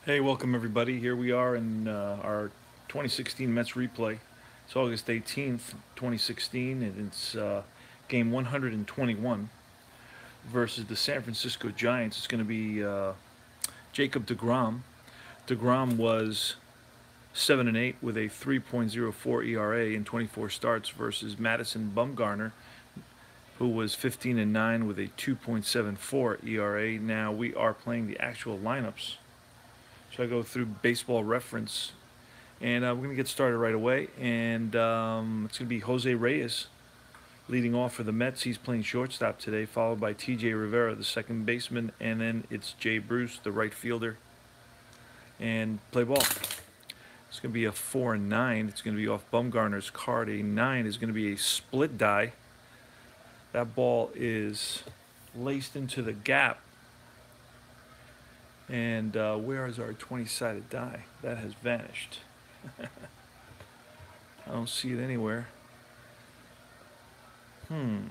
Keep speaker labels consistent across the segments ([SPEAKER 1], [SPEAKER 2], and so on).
[SPEAKER 1] Hey, welcome everybody. Here we are in our 2016 Mets replay. It's August 18th, 2016, and it's game 121 versus the San Francisco Giants. It's going to be Jacob DeGrom. DeGrom was 7-8 with a 3.04 ERA in 24 starts versus Madison Bumgarner, who was 15-9 with a 2.74 ERA. Now we are playing the actual lineups. So I go through Baseball Reference, and we're going to get started right away. And it's going to be Jose Reyes leading off for the Mets. He's playing shortstop today, followed by T.J. Rivera, the second baseman, and then it's Jay Bruce, the right fielder. And play ball. It's going to be a 4 and 9. It's going to be off Bumgarner's card. A 9 is going to be a split die. That ball is laced into the gap. And where is our 20-sided die? That has vanished. I don't see it anywhere. Hmm.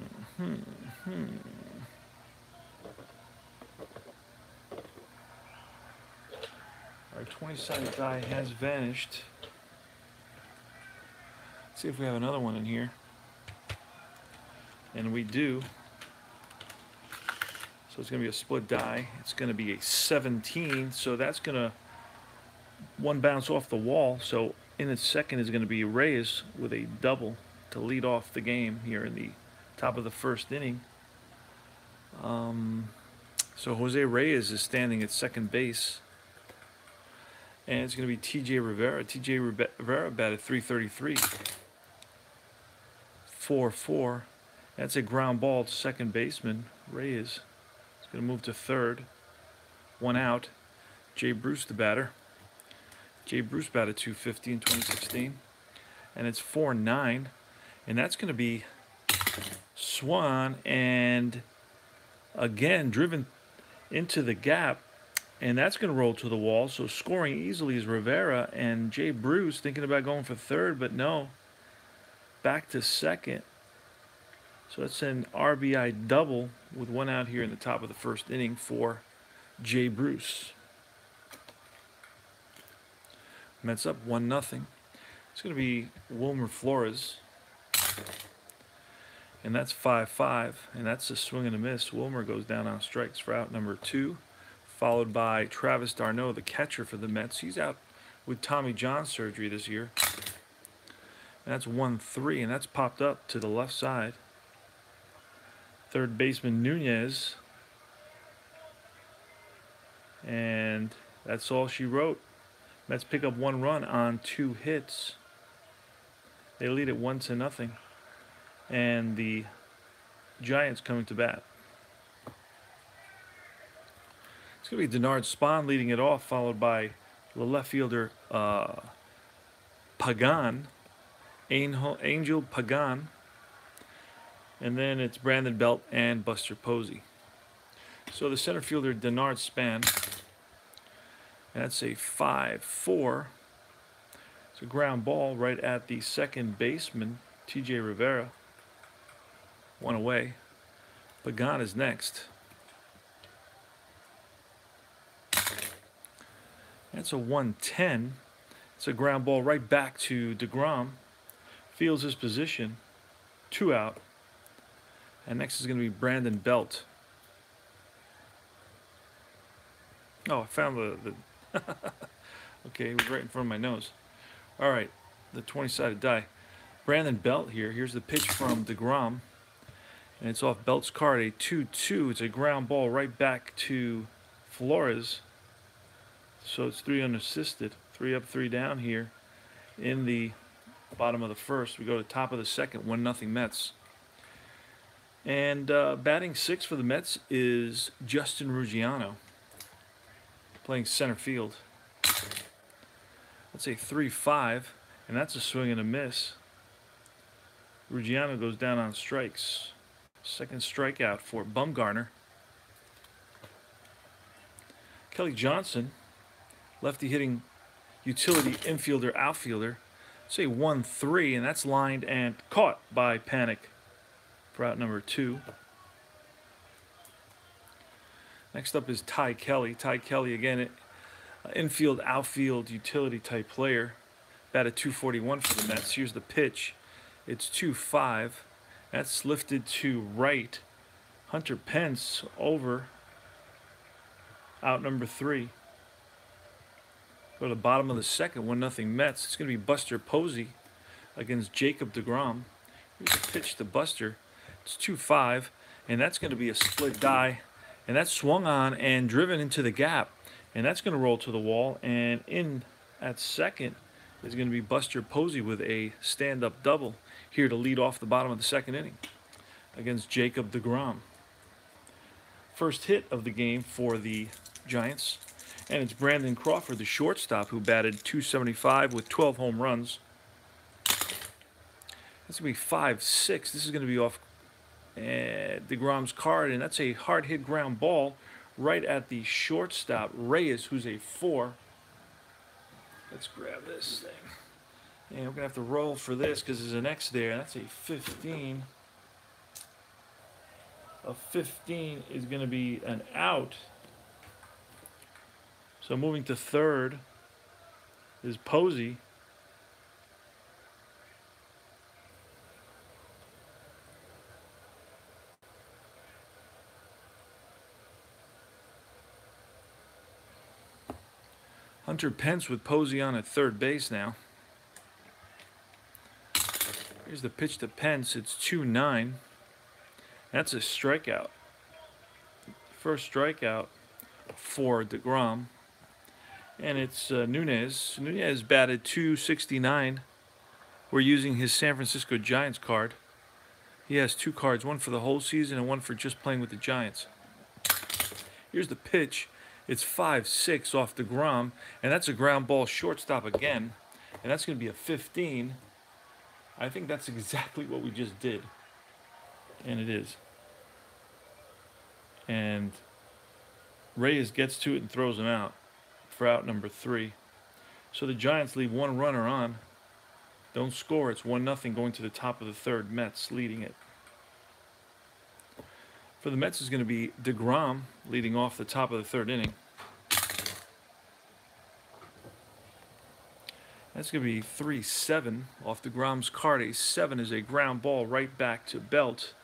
[SPEAKER 1] Our 20-sided die has vanished. Let's see if we have another one in here. And we do. So it's going to be a split die. It's going to be a 17. So that's going to one bounce off the wall. So in its second is going to be Reyes with a double to lead off the game here in the top of the first inning. So Jose Reyes is standing at second base. And it's going to be T.J. Rivera. T.J. Rivera batted .333. 4-4. That's a ground ball to second baseman. Reyes is going to move to third. One out. Jay Bruce, the batter. Jay Bruce batted .250 in 2016. And it's 4-9. And that's going to be Swan. And again, driven into the gap. And that's going to roll to the wall. So scoring easily is Rivera. And Jay Bruce thinking about going for third, but no. Back to second. So that's an RBI double with one out here in the top of the first inning for Jay Bruce. Mets up 1-0. It's going to be Wilmer Flores. And that's 5-5. And that's a swing and a miss. Wilmer goes down on strikes for out number 2. Followed by Travis d'Arnaud, the catcher for the Mets. He's out with Tommy John surgery this year. And that's 1-3. And that's popped up to the left side. Third baseman Nunez. And that's all she wrote. Mets pick up 1 run on 2 hits. They lead it 1-0. And the Giants coming to bat. It's going to be Denard Spahn leading it off, followed by the left fielder Pagan, Angel Pagan. And then it's Brandon Belt and Buster Posey. So the center fielder, Denard Spahn. That's a 5-4. It's a ground ball right at the second baseman, T.J. Rivera. 1 away. Pagan is next. That's a 1-10. It's a ground ball right back to DeGrom. Fields his position. 2 out. And next is going to be Brandon Belt. Oh, I found the okay, it was right in front of my nose. All right, the 20-sided die. Brandon Belt here. Here's the pitch from DeGrom. And it's off Belt's card, a 2-2. It's a ground ball right back to Flores. So it's 3 unassisted. 3 up, 3 down here in the bottom of the first. We go to top of the second, 1-0 Mets. And batting 6 for the Mets is Justin Ruggiano, playing center field. That's a 3-5, and that's a swing and a miss. Ruggiano goes down on strikes. Second strikeout for Bumgarner. Kelly Johnson, lefty hitting utility infielder, outfielder. It's a 1-3, and that's lined and caught by Panic for out number 2. Next up is Ty Kelly. Ty Kelly again Infield, outfield, utility type player. Batted .241 for the Mets. Here's the pitch. It's 2-5. That's lifted to right. Hunter Pence over. Out number 3. Go to the bottom of the second, 1-0 Mets. It's going to be Buster Posey against Jacob deGrom. Here's a pitch to Buster. It's 2-5, and that's going to be a split die. And that's swung on and driven into the gap. And that's going to roll to the wall. And in at second is going to be Buster Posey with a stand-up double here to lead off the bottom of the second inning against Jacob deGrom. First hit of the game for the Giants. And it's Brandon Crawford, the shortstop, who batted .275 with 12 home runs. That's going to be 5-6. This is going to be off deGrom's card, and that's a hard hit ground ball right at the shortstop, Reyes, who's a 4. Let's grab this thing. And we're going to have to roll for this because there's an X there. That's a 15. A 15 is going to be an out. So moving to third is Posey. Hunter Pence with Posey on at third base now. Here's the pitch to Pence. It's 2-9. That's a strikeout. First strikeout for deGrom. And it's Nunez. Nunez batted .269. We're using his San Francisco Giants card. He has 2 cards, one for the whole season and one for just playing with the Giants. Here's the pitch. It's 5-6 off deGrom, and that's a ground ball shortstop again, and that's going to be a 15. I think that's exactly what we just did, and it is. And Reyes gets to it and throws him out for out number 3. So the Giants leave 1 runner on. Don't score. It's 1-0 going to the top of the third. Mets leading it. For the Mets is going to be deGrom leading off the top of the third inning. That's going to be 3-7 off deGrom's card. A 7 is a ground ball right back to Belt.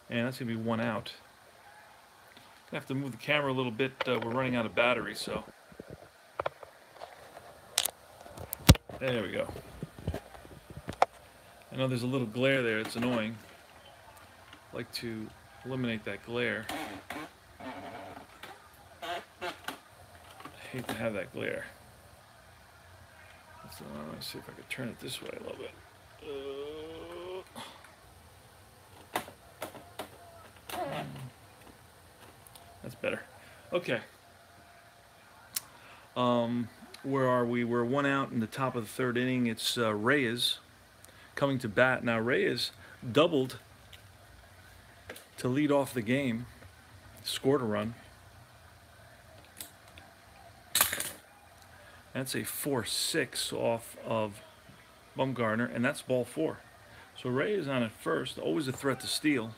[SPEAKER 1] And that's going to be 1 out. I have to move the camera a little bit. We're running out of battery, so. There we go. I know there's a little glare there. It's annoying. I'd like to eliminate that glare. I hate to have that glare. Let me see if I could turn it this way a little bit. That's better. Okay. Where are we? We're 1 out in the top of the third inning. It's Reyes coming to bat. Now Reyes doubled to lead off the game. Scored a run. That's a 4-6 off of Bumgarner, and that's ball 4. So Reyes on at first, always a threat to steal.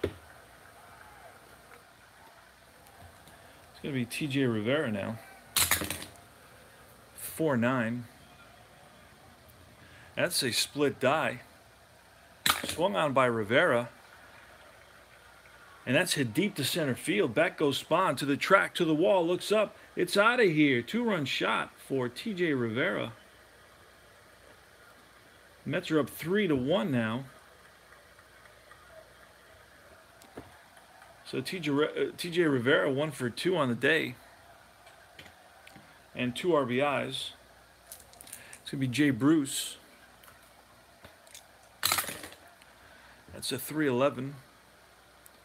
[SPEAKER 1] It's going to be T.J. Rivera now. 4-9. That's a split die. Swung on by Rivera. And that's hit deep to center field. Back goes Spahn to the track, to the wall, looks up. It's out of here. 2-run shot for T.J. Rivera. Mets are up 3-1 now. So T.J. Rivera 1 for 2 on the day. And 2 RBIs. It's going to be Jay Bruce. That's a 3-11.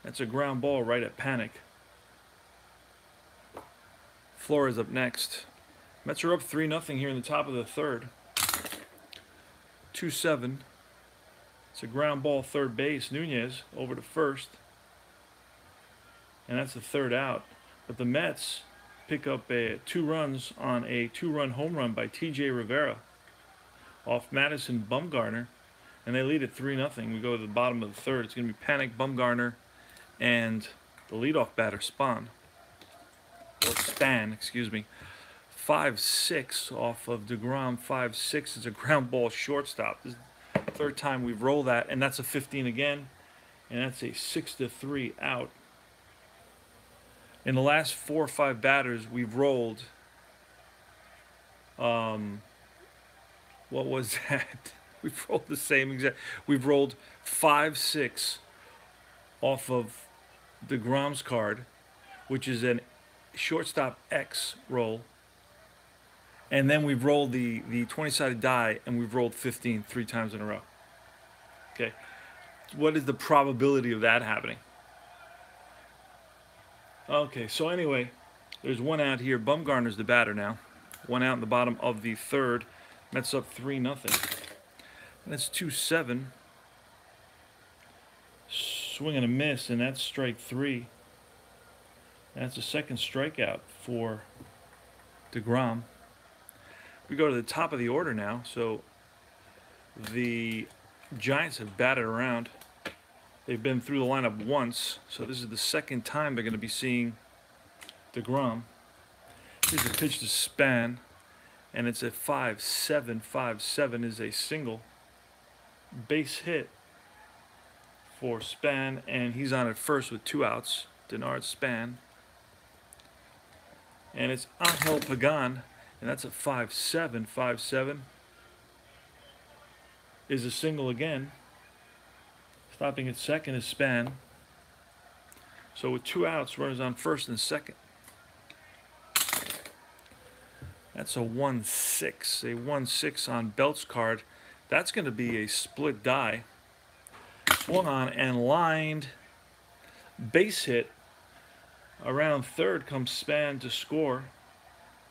[SPEAKER 1] That's a ground ball right at Panic. Flores up next. Mets are up 3-0 here in the top of the third. 2-7. It's a ground ball third base. Nunez over to first. And that's the third out. But the Mets pick up 2 runs on a 2-run home run by T.J. Rivera off Madison Bumgarner. And they lead at 3-0. We go to the bottom of the third. It's going to be Panic, Bumgarner, and the leadoff batter, Span, excuse me. 5-6 off of DeGrom. 5-6 is a ground ball shortstop. This is the third time we've rolled that, and that's a 15 again, and that's a 6-3 out. In the last 4 or 5 batters, we've rolled. What was that? We've rolled the same exact. We've rolled 5-6 off of DeGrom's card, which is an shortstop X roll. And then we've rolled the 20-sided die, and we've rolled 15 3 times in a row. Okay. What is the probability of that happening? Okay, so anyway, there's one out here. Bumgarner's the batter now. One out in the bottom of the third. Mets up 3-0. And it's 2-7. Swing and a miss, and that's strike 3. That's the second strikeout for DeGrom. We go to the top of the order now. So the Giants have batted around. They've been through the lineup once. So this is the second time they're going to be seeing DeGrom. Here's a pitch to Span. And it's a 5-7. 5-7 is a single. Base hit for Span. And he's on at first with 2 outs. Denard Span. And it's Angel Pagan. And that's a 5-7. 5-7 is a single again. Stopping at second is Span. So with 2 outs, runners on first and second. That's a 1-6. A 1-6 on Belt's card. That's going to be a split die. Swung on and lined. Base hit. Around third comes Span to score.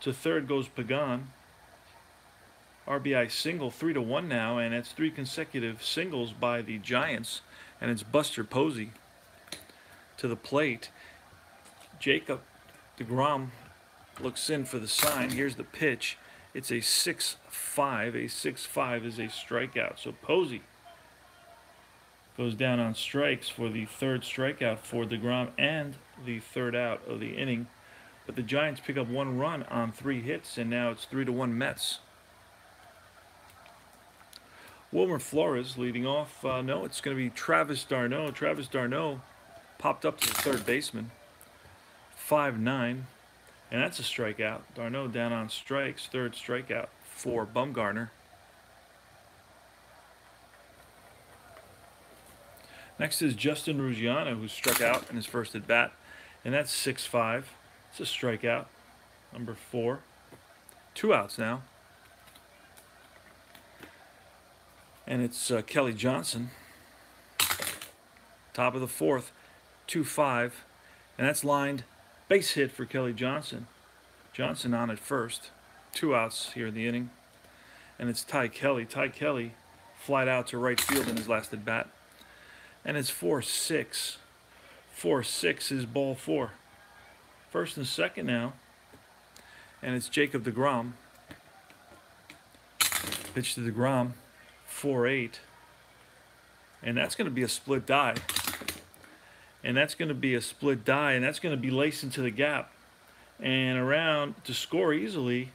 [SPEAKER 1] To third goes Pagan. RBI single, 3-1 now, and it's 3 consecutive singles by the Giants. And it's Buster Posey to the plate. Jacob DeGrom looks in for the sign. Here's the pitch. It's a 6-5. A 6-5 is a strikeout. So Posey goes down on strikes for the third strikeout for DeGrom and the third out of the inning. But the Giants pick up 1 run on 3 hits, and now it's 3-1 Mets. Wilmer Flores leading off. No, it's going to be Travis d'Arnaud. Travis d'Arnaud popped up to the third baseman. 5-9, and that's a strikeout. d'Arnaud down on strikes. Third strikeout for Bumgarner. Next is Justin Ruggiano, who struck out in his first at bat, and that's 6-5. It's a strikeout. Number 4. 2 outs now. And it's Kelly Johnson. Top of the 4th. 2-5. And that's lined. Base hit for Kelly Johnson. Johnson on at first. 2 outs here in the inning. And it's Ty Kelly. Ty Kelly flied out to right field in his last at bat. And it's 4-6. 4-6 is ball 4. First and second now. And it's Jacob DeGrom. Pitch to DeGrom. 4-8. And that's going to be a split die. And that's going to be a split die. And that's going to be laced into the gap. And around to score easily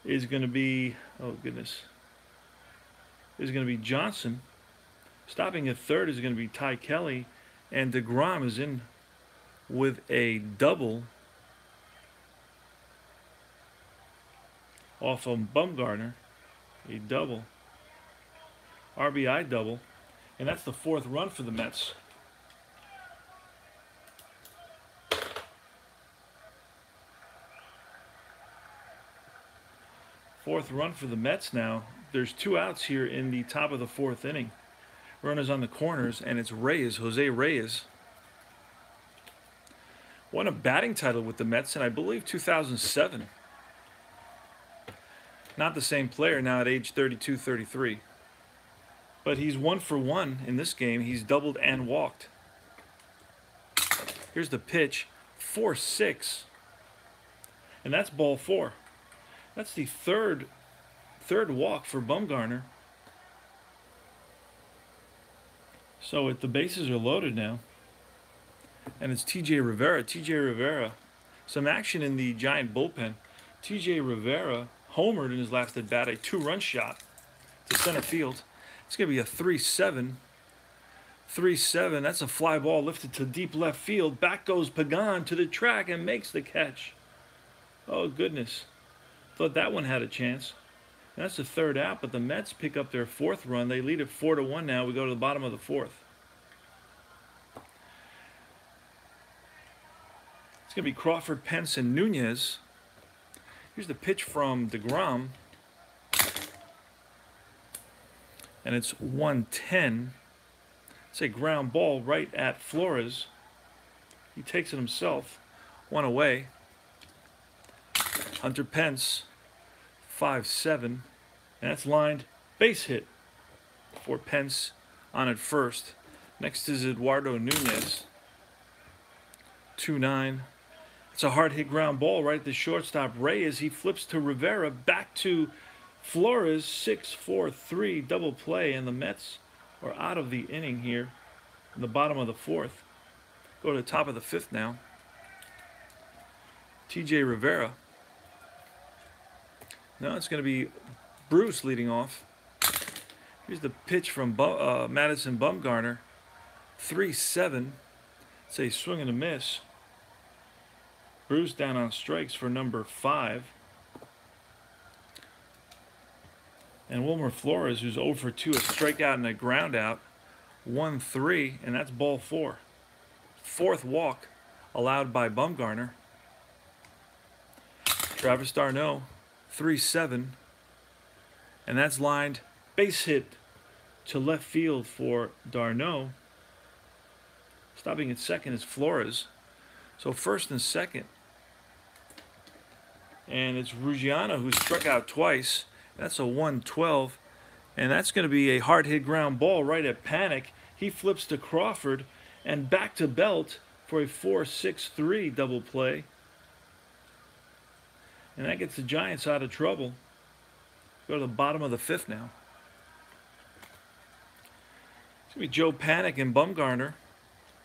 [SPEAKER 1] is going to be, oh goodness, is going to be Johnson. Stopping at third is going to be Ty Kelly. And DeGrom is in with a double off of Bumgarner. A double. RBI double. And that's the 4th run for the Mets. Fourth run for the Mets now. There's 2 outs here in the top of the 4th inning. Runners on the corners, and it's Reyes, Jose Reyes. Won a batting title with the Mets in, I believe, 2007. Not the same player now at age 32, 33. But he's 1 for 1 in this game. He's doubled and walked. Here's the pitch. 4-6. And that's ball 4. That's the third walk for Bumgarner. So the bases are loaded now. and it's T.J. Rivera. T.J. Rivera, some action in the Giant bullpen. T.J. Rivera homered in his last at bat, a 2-run shot to center field. It's going to be a 3-7. 3-7. That's a fly ball lifted to deep left field. Back goes Pagan to the track and makes the catch. Oh, goodness. Thought that one had a chance. That's the third out, but the Mets pick up their 4th run. They lead it 4-1 now. We go to the bottom of the 4th. It's going to be Crawford, Pence, and Nunez. Here's the pitch from DeGrom. And it's 110. It's a ground ball right at Flores. He takes it himself. 1 away. Hunter Pence, 5-7. And that's lined base hit for Pence on at first. Next is Eduardo Nunez, 2-9. It's a hard hit ground ball right at the shortstop Reyes. He flips to Rivera, back to Flores, 6-4-3 double play, and the Mets are out of the inning here in the bottom of the 4th. Go to the top of the 5th now. T.J. Rivera. Now it's going to be Bruce leading off. Here's the pitch from Madison Bumgarner. 3-7. It's a swing and a miss. Bruce down on strikes for number 5. And Wilmer Flores, who's 0 for 2, a strikeout and a ground out. 1-3, and that's ball 4. 4th walk allowed by Bumgarner. Travis d'Arnaud, 3-7. And that's lined base hit to left field for d'Arnaud. Stopping at second is Flores. So first and second. And it's Ruggiano who struck out twice. That's a 1-12. And that's going to be a hard hit ground ball right at Panic. He flips to Crawford and back to Belt for a 4-6-3 double play. And that gets the Giants out of trouble. Go to the bottom of the 5th now. It's going to be Joe Panic and Bumgarner,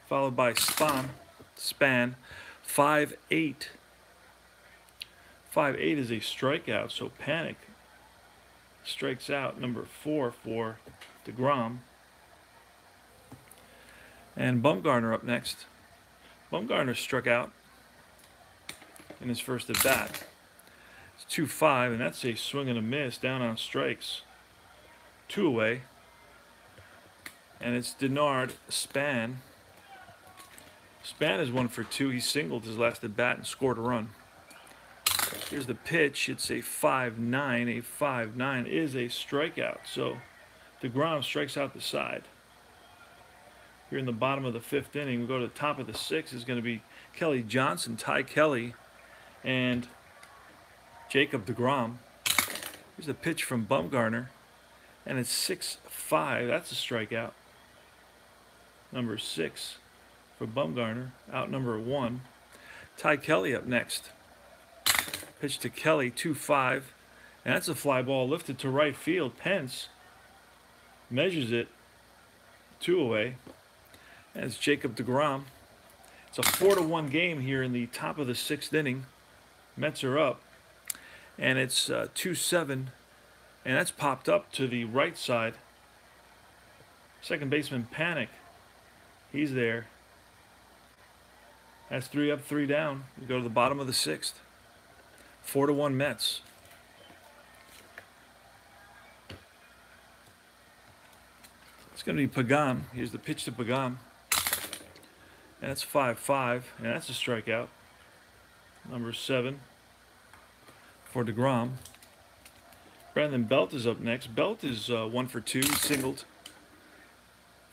[SPEAKER 1] followed by Span. 5-8. 5-8 is a strikeout, so Panic strikes out number 4 for DeGrom. And Bumgarner up next. Bumgarner struck out in his first at bat. It's 2-5, and that's a swing and a miss down on strikes. 2 away. And it's Denard Span. Span is 1 for 2. He singled his last at bat and scored a run. Here's the pitch. It's a 5-9. A 5-9 is a strikeout. So DeGrom strikes out the side. Here in the bottom of the 5th inning, we go to the top of the 6th. Is going to be Kelly Johnson, Ty Kelly, and Jacob DeGrom. Here's the pitch from Bumgarner, and it's 6-5. That's a strikeout. Number 6 for Bumgarner. Out number 1. Ty Kelly up next. Pitch to Kelly, 2-5. And that's a fly ball lifted to right field. Pence measures it 2 away. And it's Jacob DeGrom. It's a 4-1 game here in the top of the 6th inning. Mets are up. And it's 2-7. And that's popped up to the right side. Second baseman Panic. He's there. That's 3 up, 3 down. We go to the bottom of the 6th. 4-1 Mets. It's going to be Pagan. Here's the pitch to Pagan. And that's 5-5. And that's a strikeout. Number 7 for DeGrom. Brandon Belt is up next. Belt is 1 for 2. He singled.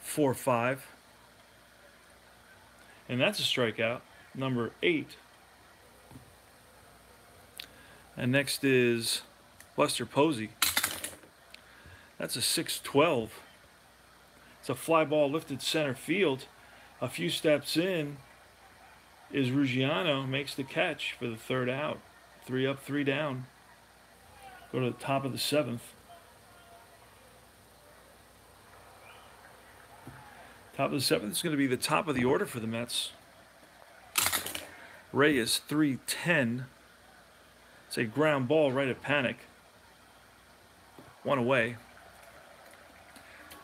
[SPEAKER 1] 4-5. And that's a strikeout. Number 8. And next is Buster Posey. That's a 6-12. It's a fly ball lifted center field. A few steps in is Ruggiano, makes the catch for the 3rd out. 3 up, 3 down. Go to the top of the 7th. Top of the 7th is going to be the top of the order for the Mets. Reyes 3-10. It's a ground ball right at Panic. 1 away.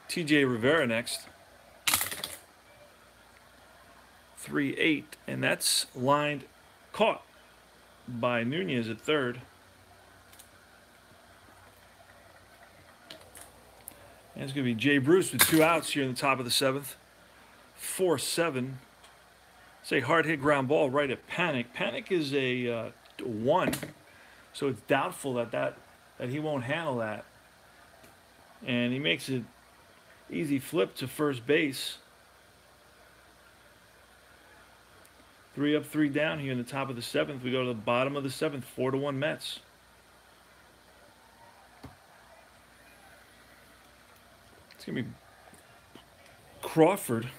[SPEAKER 1] TJ Rivera next. 3-8, and that's lined caught by Nunez at third. And it's going to be Jay Bruce with 2 outs here in the top of the 7th. 4-7. It's a hard hit ground ball right at Panic. Panic is a 1, so it's doubtful that he won't handle that. And he makes it easy flip to first base. 3 up, 3 down here in the top of the 7th. We go to the bottom of the 7th, 4-1 Mets. It's going to be Crawford,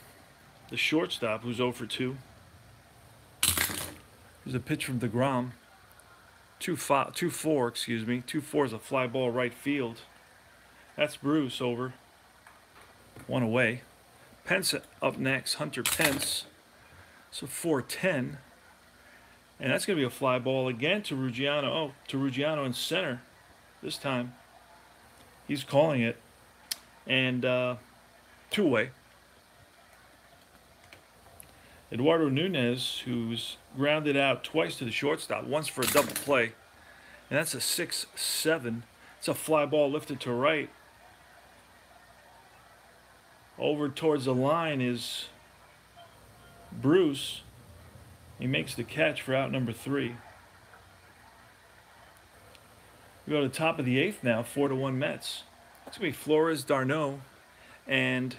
[SPEAKER 1] the shortstop, who's 0 for 2. There's a pitch from DeGrom. 2-4, excuse me. 2-4 is a fly ball right field. That's Bruce over. 1 away. Pence up next, Hunter Pence. So 4-10. And that's going to be a fly ball again to Ruggiano. Oh, to Ruggiano in center this time. He's calling it. And 2 away. Eduardo Nunez, who's grounded out twice to the shortstop, once for a double play. And that's a 6-7. It's a fly ball lifted to right. Over towards the line is Bruce. He makes the catch for out number 3. We go to the top of the 8th now, 4-1 Mets. It's going to be Flores, d'Arnaud, and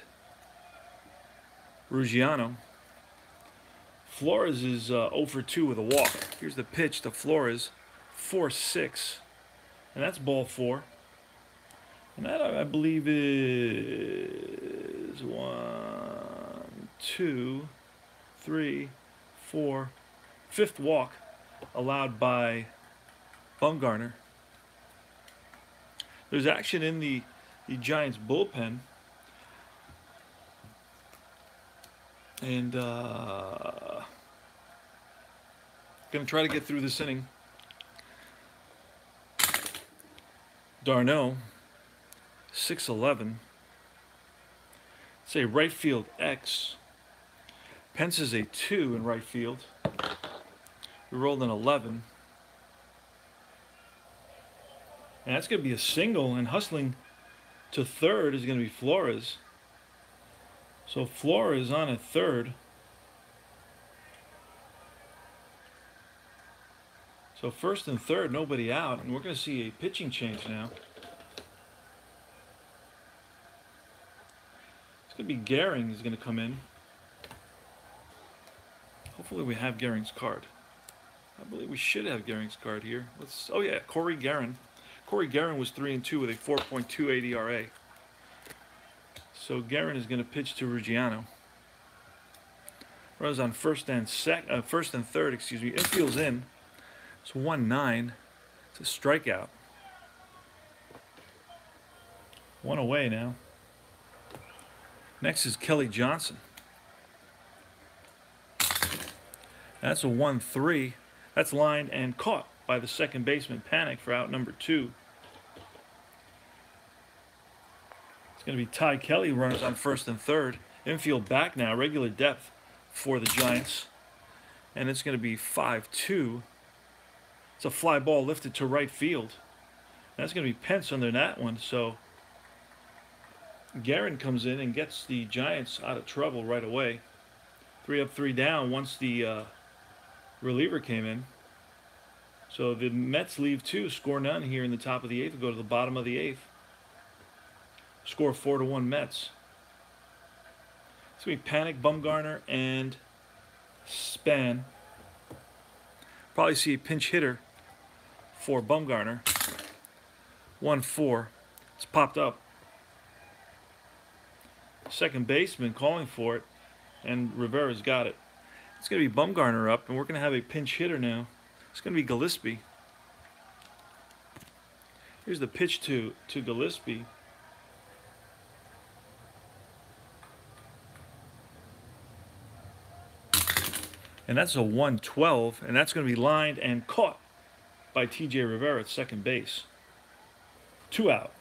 [SPEAKER 1] Ruggiano. Flores is 0 for 2 with a walk. Here's the pitch to Flores, 4-6. And that's ball 4. And that, I believe, is 1, 2, 3, 4, 5th walk allowed by Bumgarner. There's action in the Giants bullpen. And going to try to get through this inning. d'Arnaud, 6-11. It's a right field X. Pence is a 2 in right field. We rolled an 11. And that's going to be a single, and hustling to third is going to be Flores. So Flores on at third. So first and third, nobody out, and we're going to see a pitching change now. It's going to be Gehring is going to come in. Hopefully we have Gehring's card. I believe we should have Gehring's card here. Oh yeah, Corey Guerin. Corey Guerin was 3-2 with a 4.28 ERA. So Guerin is going to pitch to Ruggiano. Runners on first and third, excuse me. Infield's in. It's 1-9. It's a strikeout. 1 away now. Next is Kelly Johnson. That's a 1-3. That's lined and caught by the second baseman, Panic, for out number 2. It's going to be Ty Kelly, runners on first and third. Infield back now, regular depth for the Giants. And it's going to be 5-2. It's a fly ball lifted to right field. That's going to be Pence under that one. So Guerin comes in and gets the Giants out of trouble right away. 3 up, 3 down once the reliever came in. So the Mets leave 2, score none here in the top of the 8th. Go to the bottom of the 8th. Score 4-1 Mets. It's going to be Panic, Bumgarner, and Span. Probably see a pinch hitter for Bumgarner. 1-4. It's popped up. Second baseman calling for it, and Rivera's got it. It's going to be Bumgarner up, and we're going to have a pinch hitter now. It's going to be Gillespie. Here's the pitch to Gillespie. And that's a 112, and that's going to be lined and caught by T.J. Rivera at second base. 2 out.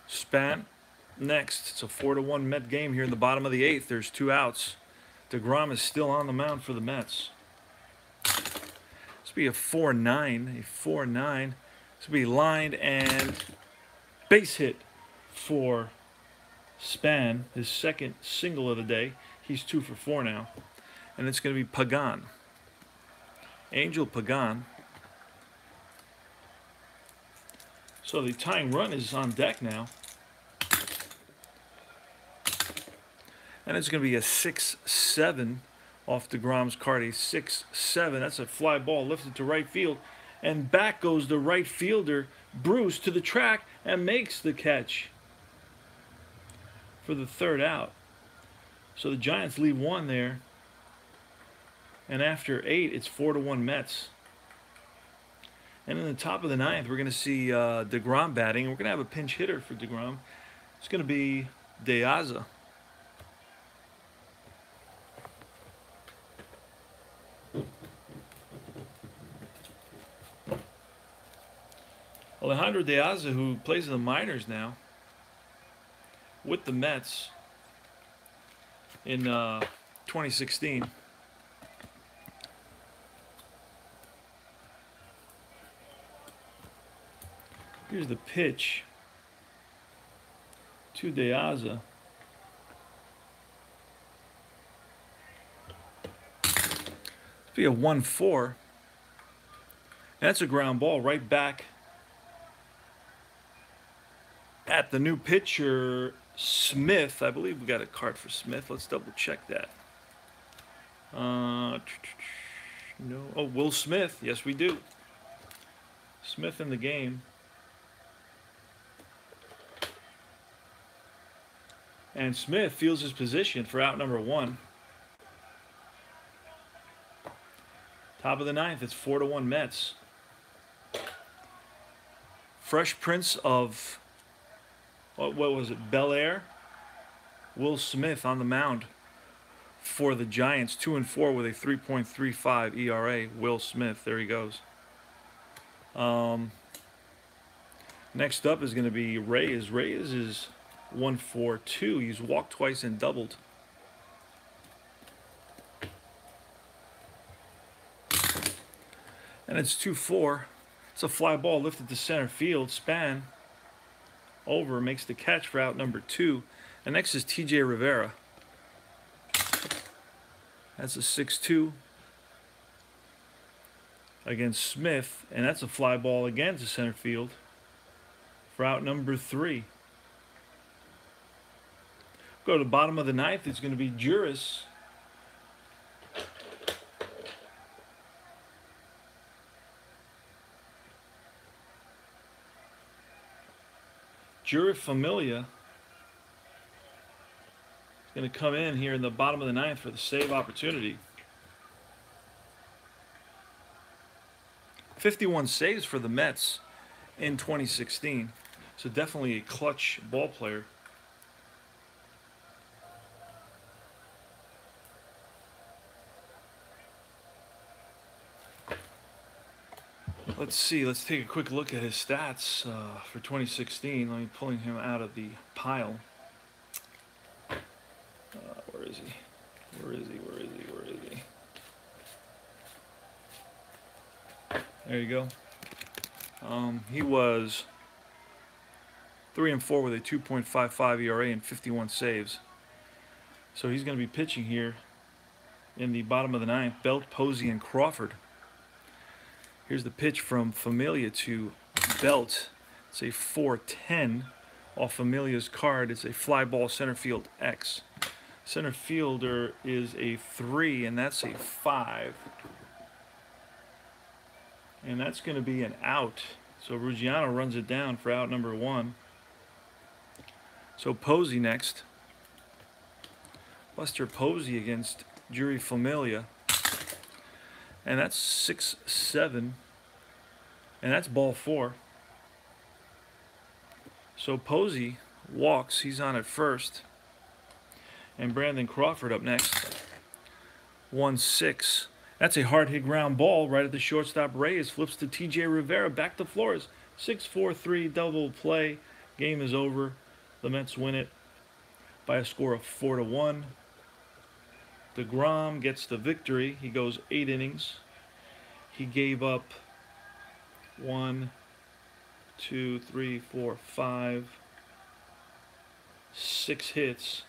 [SPEAKER 1] Span next. It's a 4-1 Met game here in the bottom of the 8th. There's 2 outs. DeGrom is still on the mound for the Mets. This will be a 4-9. A 4-9. This will be lined and base hit for Span, his second single of the day. He's 2 for 4 now. And it's going to be Pagan. Angel Pagan. So the tying run is on deck now. And it's going to be a 6-7 off DeGrom's card. A 6-7. That's a fly ball lifted to right field. And back goes the right fielder, Bruce, to the track and makes the catch for the 3rd out. So the Giants leave 1 there. And after 8, it's 4-1 Mets. And in the top of the 9th, we're going to see DeGrom batting. We're going to have a pinch hitter for DeGrom. It's going to be De Aza. Alejandro De Aza, who plays in the minors now with the Mets in 2016. Here's the pitch to De Aza. It'll be a 1-4. And that's a ground ball right back at the new pitcher, Smith. I believe we got a card for Smith. Let's double check that. No. Oh, Will Smith. Yes, we do. Smith in the game. And Smith feels his position for out number 1. Top of the 9th, it's 4-1 Mets. Fresh Prince of, what was it, Bel Air? Will Smith on the mound for the Giants, 2-4 with a 3.35 ERA. Will Smith, there he goes. Next up is going to be Reyes. Reyes is 1-4-2. He's walked twice and doubled. And it's 2-4. It's a fly ball lifted to center field. Span over, makes the catch for out number 2. And next is T.J. Rivera. That's a 6-2 against Smith. And that's a fly ball again to center field for out number 3. Go to the bottom of the 9th. It's going to be Juris. Juri Familia is going to come in here in the bottom of the 9th for the save opportunity. 51 saves for the Mets in 2016. So definitely a clutch ball player. Let's see. Let's take a quick look at his stats for 2016. Let me pulling him out of the pile. Where is he? Where is he? Where is he? Where is he? There you go. He was 3-4 with a 2.55 ERA and 51 saves. So he's going to be pitching here in the bottom of the 9th. Belt, Posey, and Crawford. Here's the pitch from Familia to Belt. It's a 4-10 off Familia's card. It's a fly ball center field X. Center fielder is a 3, and that's a 5. And that's going to be an out. So Ruggiano runs it down for out number 1. So Posey next. Buster Posey against Juri Familia. And that's 6-7. And that's ball 4. So Posey walks. He's on at first. And Brandon Crawford up next. 1-6. That's a hard hit ground ball right at the shortstop Reyes. Flips to TJ Rivera. Back to Flores. 6-4-3 double play. Game is over. The Mets win it by a score of 4-1. DeGrom gets the victory. He goes 8 innings. He gave up 1, 2, 3, 4, 5, 6 hits.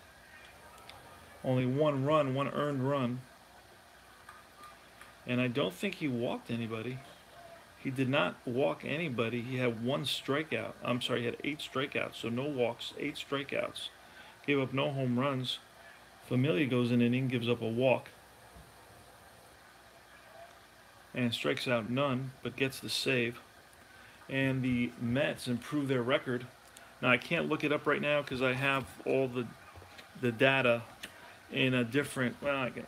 [SPEAKER 1] Only 1 run, 1 earned run. And I don't think he walked anybody. He did not walk anybody. He had 1 strikeout. I'm sorry, he had 8 strikeouts. So no walks, 8 strikeouts. Gave up no home runs. Familia goes an inning, gives up a walk. And strikes out none, but gets the save. And the Mets improve their record. Now I can't look it up right now because I have all the data in a different, well, I can,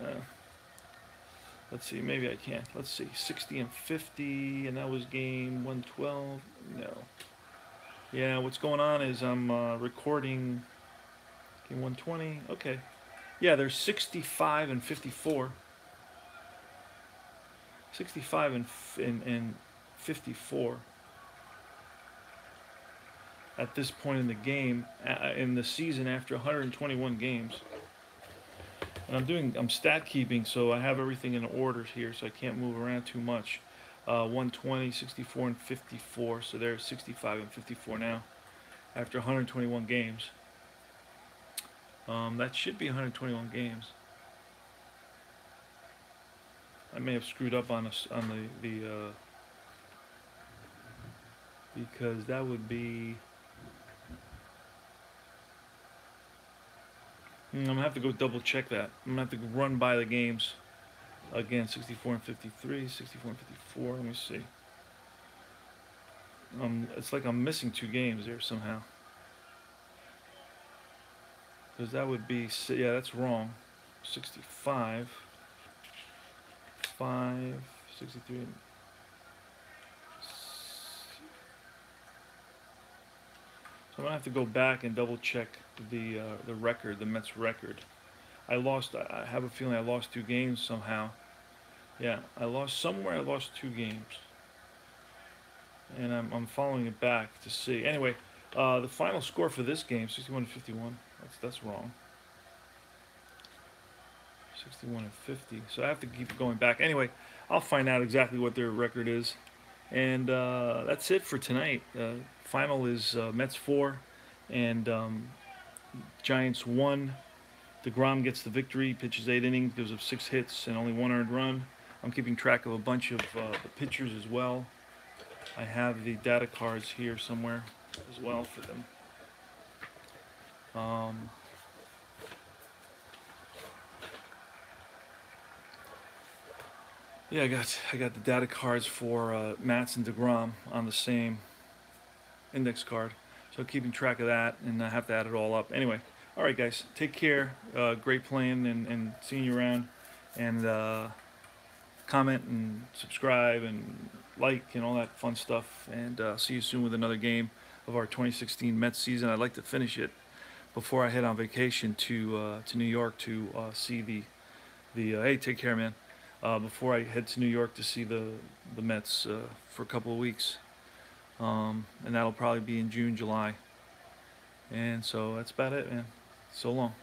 [SPEAKER 1] let's see, maybe I can. Let's see, 60 and 50, and that was game 112. No. Yeah, what's going on is I'm recording game 120. Okay. Yeah, there's 65 and 54. 65 and 54 at this point in the game, in the season after 121 games. And I'm stat keeping, so I have everything in order here, so I can't move around too much. 120, 64, and 54. So there's 65 and 54 now after 121 games. That should be 121 games. I may have screwed up on the because that would be. I'm gonna have to go double check that. I'm gonna have to run by the games again. 64 and 53, 64 and 54. Let me see. It's like I'm missing 2 games there somehow. Because that would be, yeah, that's wrong. 65, 5, 63. So I'm gonna have to go back and double check the record, the Mets record. I have a feeling I lost 2 games somehow. Yeah, I lost 2 games, and I'm following it back to see. Anyway, the final score for this game, 61-51. That's wrong. 61 and 50. So I have to keep going back. Anyway, I'll find out exactly what their record is. And that's it for tonight. Final is Mets 4 and Giants 1. DeGrom gets the victory, pitches 8 innings, gives up 6 hits and only 1 earned run. I'm keeping track of a bunch of the pitchers as well. I have the data cards here somewhere as well for them. Yeah, I got the data cards for Matz and DeGrom on the same index card. So keeping track of that, and I have to add it all up. Anyway, all right, guys, take care. Great playing and seeing you around. And comment and subscribe and like and all that fun stuff. And see you soon with another game of our 2016 Mets season. I'd like to finish it before I head on vacation to New York to see the hey, take care, man. Before I head to New York to see the Mets for a couple of weeks. And that'll probably be in June, July. And so that's about it, man. So long.